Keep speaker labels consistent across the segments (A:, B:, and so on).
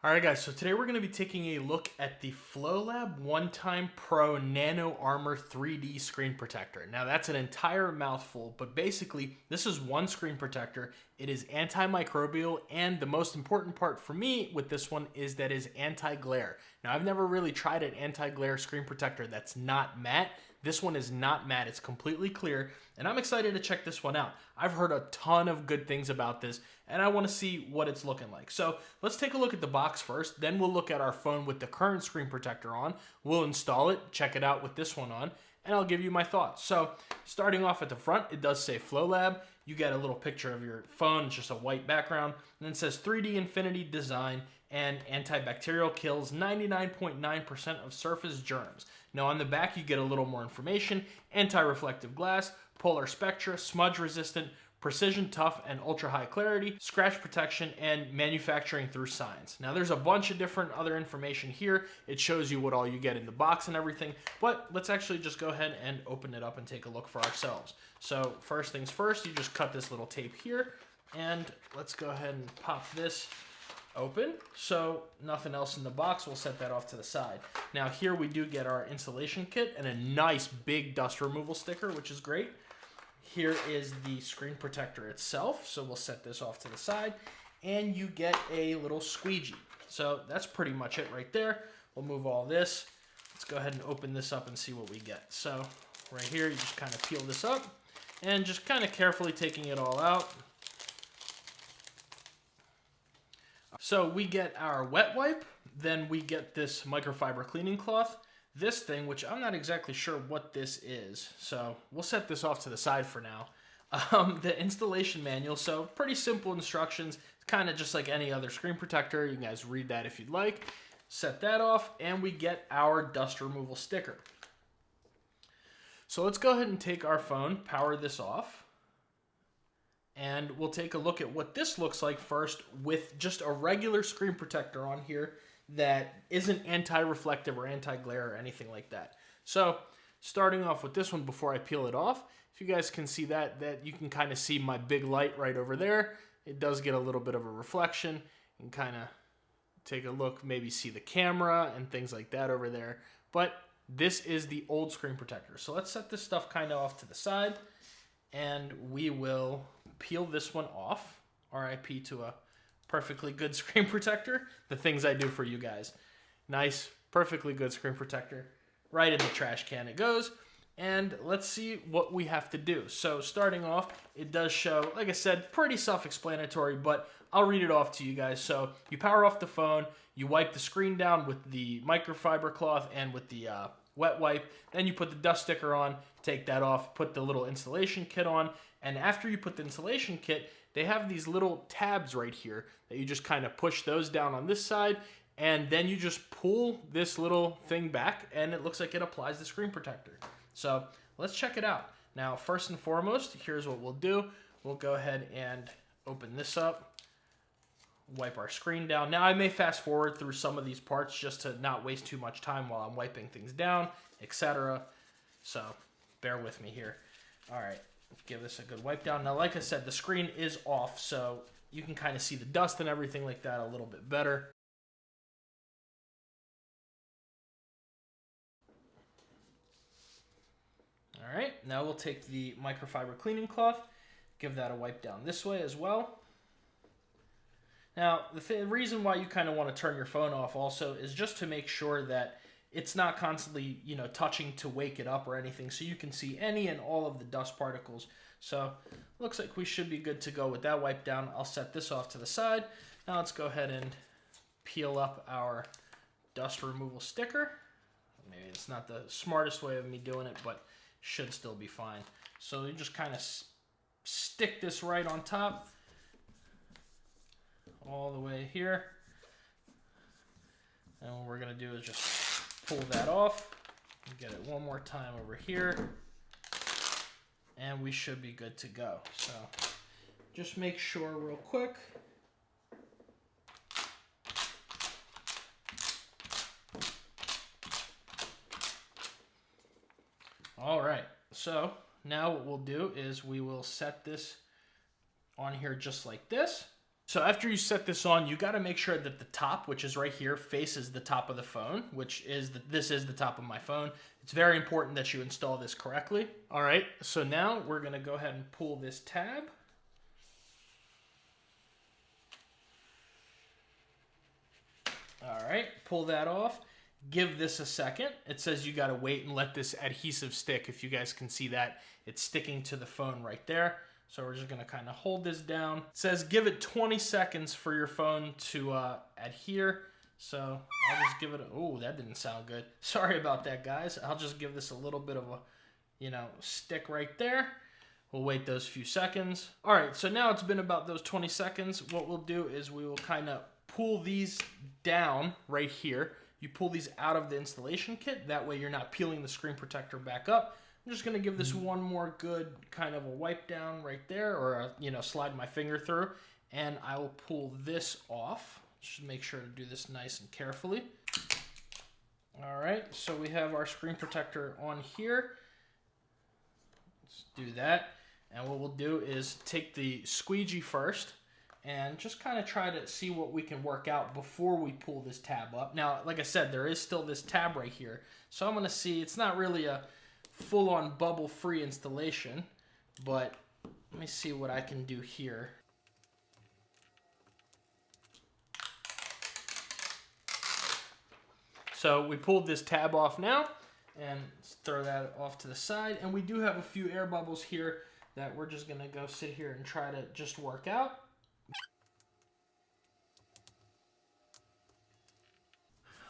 A: Alright guys, so today we're going to be taking a look at the Flolab ONETIME Pro NanoArmour 3D screen protector. Now that's an entire mouthful, but basically this is one screen protector. It is antimicrobial, and the most important part for me with this one is that it is anti-glare. Now I've never really tried an anti-glare screen protector that's not matte. This one is not matte, it's completely clear, and I'm excited to check this one out. I've heard a ton of good things about this, and I want to see what it's looking like. So let's take a look at the box first, then we'll look at our phone with the current screen protector on. We'll install it, check it out with this one on, and I'll give you my thoughts. So starting off at the front, it does say Flolab. You get a little picture of your phone, it's just a white background, and then it says 3D Infinity Design and antibacterial, kills 99.9% of surface germs. Now on the back you get a little more information: anti-reflective glass, polar spectra, smudge resistant, precision tough and ultra high clarity, scratch protection, and manufacturing through science. Now there's a bunch of different other information here. It shows you what all you get in the box and everything, but let's actually just go ahead and open it up and take a look for ourselves. So first things first, you just cut this little tape here, and let's go ahead and pop this open. So nothing else in the box, we'll set that off to the side. Now here we do get our installation kit and a nice big dust removal sticker, which is great. Here is the screen protector itself, so we'll set this off to the side, and you get a little squeegee. So that's pretty much it right there. We'll move all this. Let's go ahead and open this up and see what we get. So right here, you just kind of peel this up and just kind of carefully taking it all out. So we get our wet wipe, then we get this microfiber cleaning cloth, this thing, which I'm not exactly sure what this is, so we'll set this off to the side for now. The installation manual, so pretty simple instructions. It's kind of just like any other screen protector. You guys read that if you'd like. Set that off, and we get our dust removal sticker. So let's go ahead and take our phone, power this off, and we'll take a look at what this looks like first with just a regular screen protector on here that isn't anti-reflective or anti-glare or anything like that. So starting off with this one before I peel it off, if you guys can see that you can kind of see my big light right over there. It does get a little bit of a reflection, and kind of take a look, maybe see the camera and things like that over there. But this is the old screen protector. So let's set this stuff kind of off to the side, and we will peel this one off. RIP to a perfectly good screen protector. The things I do for you guys. Nice, perfectly good screen protector. Right in the trash can it goes. And let's see what we have to do. So starting off, it does show, like I said, pretty self-explanatory, but I'll read it off to you guys. So you power off the phone, you wipe the screen down with the microfiber cloth and with the wet wipe. Then you put the dust sticker on, take that off, put the little installation kit on, and after you put the installation kit, they have these little tabs right here that you just kind of push those down on this side, and then you just pull this little thing back, and it looks like it applies the screen protector. So let's check it out. Now, first and foremost, here's what we'll do. We'll go ahead and open this up, wipe our screen down. Now, I may fast forward through some of these parts just to not waste too much time while I'm wiping things down, etc. So bear with me here. All right. Give this a good wipe down. Now, like I said, the screen is off, so you can kind of see the dust and everything like that a little bit better. All right, now we'll take the microfiber cleaning cloth, give that a wipe down this way as well. Now, the reason why you kind of want to turn your phone off also is just to make sure that it's not constantly, touching to wake it up or anything, so you can see any and all of the dust particles. So looks like we should be good to go with that wipe down. I'll set this off to the side. Now let's go ahead and peel up our dust removal sticker. Maybe it's not the smartest way of me doing it, but should still be fine. So you just kind of stick this right on top, all the way here. And what we're going to do is just pull that off, get it one more time over here, and we should be good to go. So just make sure real quick. All right, so now what we'll do is we will set this on here just like this. So after you set this on, you got to make sure that the top, which is right here, faces the top of the phone, which is this is the top of my phone. It's very important that you install this correctly. All right, so now we're going to go ahead and pull this tab. All right, pull that off. Give this a second. It says you got to wait and let this adhesive stick. If you guys can see that, it's sticking to the phone right there. So we're just gonna kind of hold this down. It says give it 20 seconds for your phone to adhere. So I'll just give it oh, that didn't sound good. Sorry about that, guys. I'll just give this a little bit of a, stick right there. We'll wait those few seconds. All right, so now it's been about those 20 seconds. What we'll do is we will kind of pull these down right here. You pull these out of the installation kit. That way you're not peeling the screen protector back up. I'm just gonna give this one more good kind of a wipe down right there, or slide my finger through, and I will pull this off. Just make sure to do this nice and carefully. All right, so we have our screen protector on here. Let's do that, and what we'll do is take the squeegee first and just kind of try to see what we can work out before we pull this tab up. Now, like I said, there is still this tab right here, so I'm gonna see. It's not really a full-on bubble-free installation, but let me see what I can do here. So we pulled this tab off now, and let's throw that off to the side. And we do have a few air bubbles here that we're just gonna go sit here and try to just work out.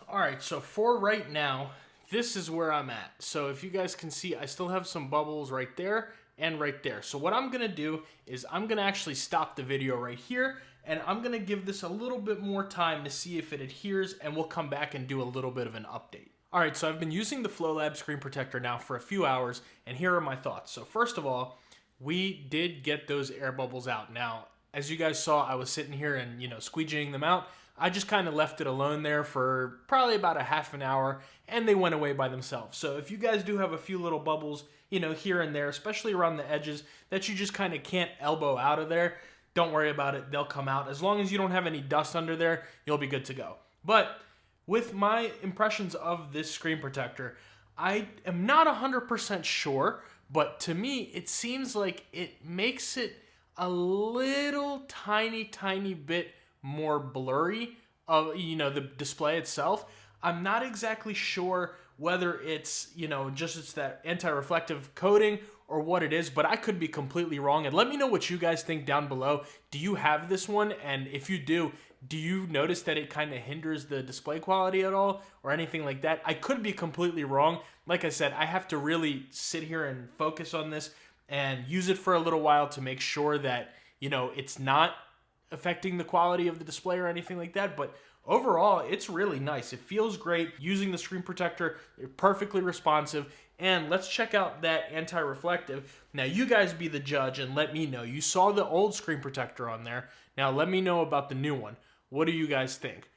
A: All right, so for right now, this is where I'm at. So if you guys can see, I still have some bubbles right there and right there. So what I'm gonna do is I'm gonna actually stop the video right here, and I'm gonna give this a little bit more time to see if it adheres, and we'll come back and do a little bit of an update. All right, so I've been using the Flolab screen protector now for a few hours, and here are my thoughts. So first of all, we did get those air bubbles out. Now, as you guys saw, I was sitting here and, squeegeeing them out. I just kind of left it alone there for probably about a half an hour, and they went away by themselves. So if you guys do have a few little bubbles, here and there, especially around the edges, that you just kind of can't elbow out of there, don't worry about it. They'll come out. As long as you don't have any dust under there, you'll be good to go. But with my impressions of this screen protector, I am not 100% sure, but to me, it seems like it makes it a little tiny bit more blurry of the display itself. I'm not exactly sure whether it's just it's that anti-reflective coating or what it is, but I could be completely wrong. And let me know what you guys think down below. Do you have this one? And if you do you notice that it kind of hinders the display quality at all or anything like that? I could be completely wrong. Like I said, I have to really sit here and focus on this and use it for a little while to make sure that it's not affecting the quality of the display or anything like that. But overall, it's really nice. It feels great using the screen protector. They're perfectly responsive. And let's check out that anti-reflective. Now, you guys be the judge and let me know. You saw the old screen protector on there. Now, let me know about the new one. What do you guys think?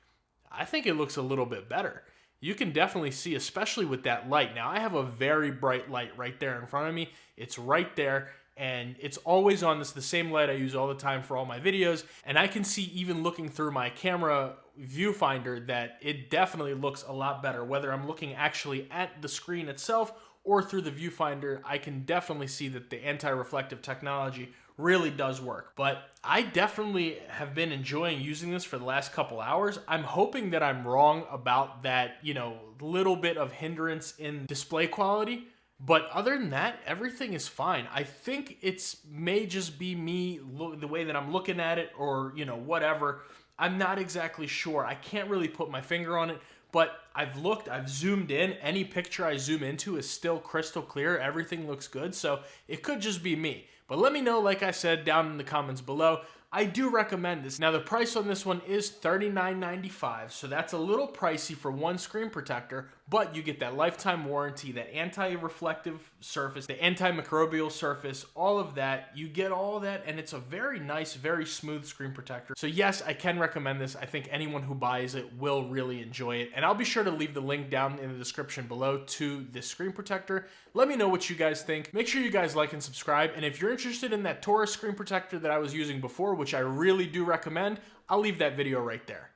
A: I think it looks a little bit better. You can definitely see, especially with that light. Now, I have a very bright light right there in front of me. It's right there. And it's always on. This the same light I use all the time for all my videos, and I can see, even looking through my camera viewfinder, that it definitely looks a lot better. Whether I'm looking actually at the screen itself or through the viewfinder, I can definitely see that the anti-reflective technology really does work. But I definitely have been enjoying using this for the last couple hours. I'm hoping that I'm wrong about that, little bit of hindrance in display quality. But other than that, everything is fine. I think it's may just be me, the way that I'm looking at it, or, whatever. I'm not exactly sure. I can't really put my finger on it, but I've looked, I've zoomed in. Any picture I zoom into is still crystal clear. Everything looks good, so it could just be me. But let me know, like I said, down in the comments below. I do recommend this. Now, the price on this one is $39.95, so that's a little pricey for one screen protector, but you get that lifetime warranty, that anti-reflective surface, the antimicrobial surface, all of that. You get all that, and it's a very nice, very smooth screen protector. So yes, I can recommend this. I think anyone who buys it will really enjoy it, and I'll be sure to leave the link down in the description below to this screen protector. Let me know what you guys think. Make sure you guys like and subscribe, and if you're interested in that Taurus screen protector that I was using before, which I really do recommend, I'll leave that video right there.